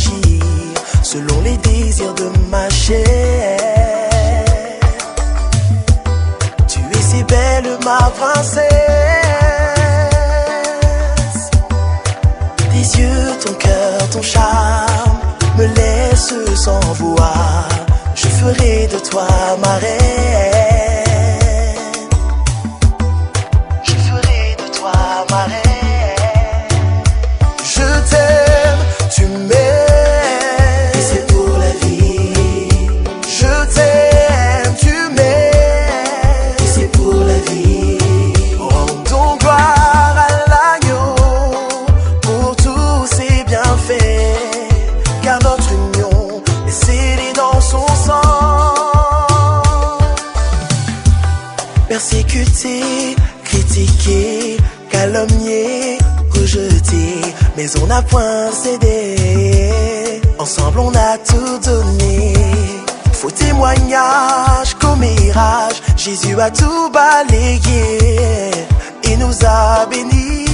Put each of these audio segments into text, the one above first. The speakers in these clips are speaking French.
agir selon les désirs de ma chair. Tu es si belle, ma princesse. Tes yeux, ton cœur, ton charme me laissent sans voix. Je ferai de toi ma reine. Je ferai de toi ma reine. Je t'aime, tu m'aimes, et c'est pour la vie. Je t'aime, tu m'aimes, et c'est pour la vie. Rendons gloire à l'agneau pour tous ses bienfaits, car notre union est scellée dans son sang. Persécuté, critiqué, calomnié, rejeté, mais on n'a point cédé. Ensemble on a tout donné. Faux témoignage, commérage, Jésus a tout balayé et nous a bénis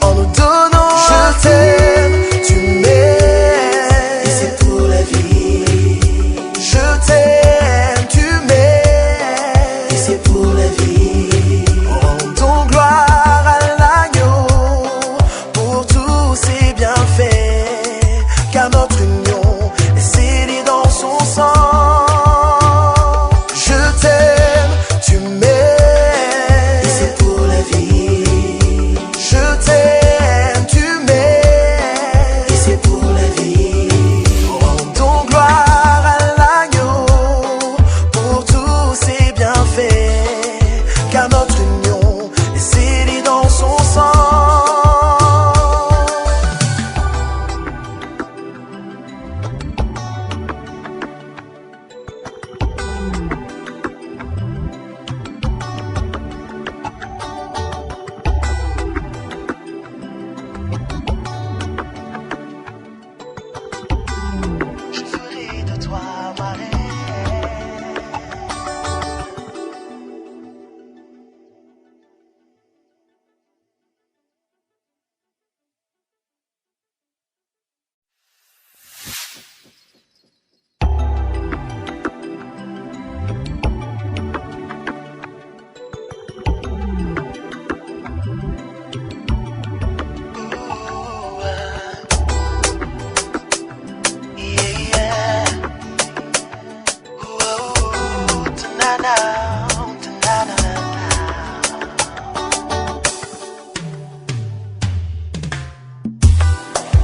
en nous donnant. Je t'aime, tu m'aimes, et c'est pour la vie. Je t'aime, tu m'aimes, et c'est pour la vie. Rendons gloire à l'agneau pour tous ses bienfaits, car notre union est scellée dans son sang. Je t'aime, tu m'aimes, et c'est pour la vie. Je t'aime, tu m'aimes, et c'est pour la vie. Rendons gloire à l'agneau pour tous ses bienfaits, car notre union est scellée dans son sang. Je ferai de toi ma reine.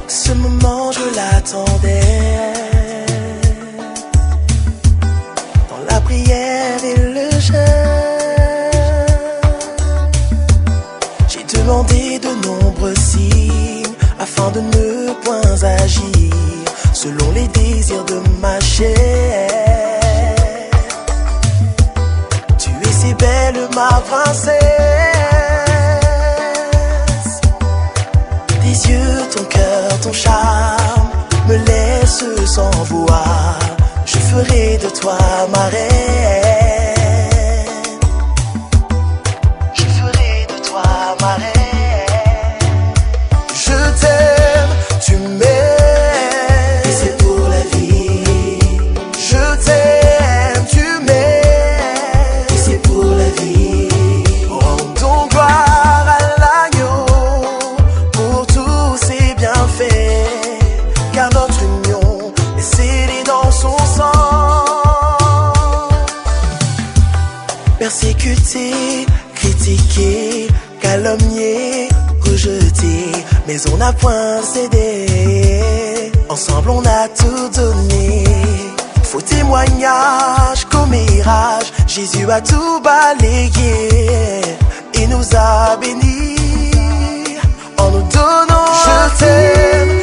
Ce moment je l'attendais, dans la prière et le jeûne. J'ai demandé de nombreux signes afin de ne point agir selon les désirs de ma chair. Tu es si belle, ma princesse. Tes yeux, ton cœur, ton charme me laissent sans voix. Je ferai de toi ma reine. Je ferai de toi ma reine. Je t'aime, tu m'aimes, et c'est pour la vie. Je t'aime, tu m'aimes, et c'est pour la vie. Rendons gloire à l'agneau pour tous ses bienfaits, car notre union est scellée dans son sang. Persécuté, critiqué, calomnié, rejeté, mais on n'a point cédé. Ensemble on a tout donné. Faux témoignage, commérage, Jésus a tout balayé et nous a bénis en nous donnant. Je t'aime,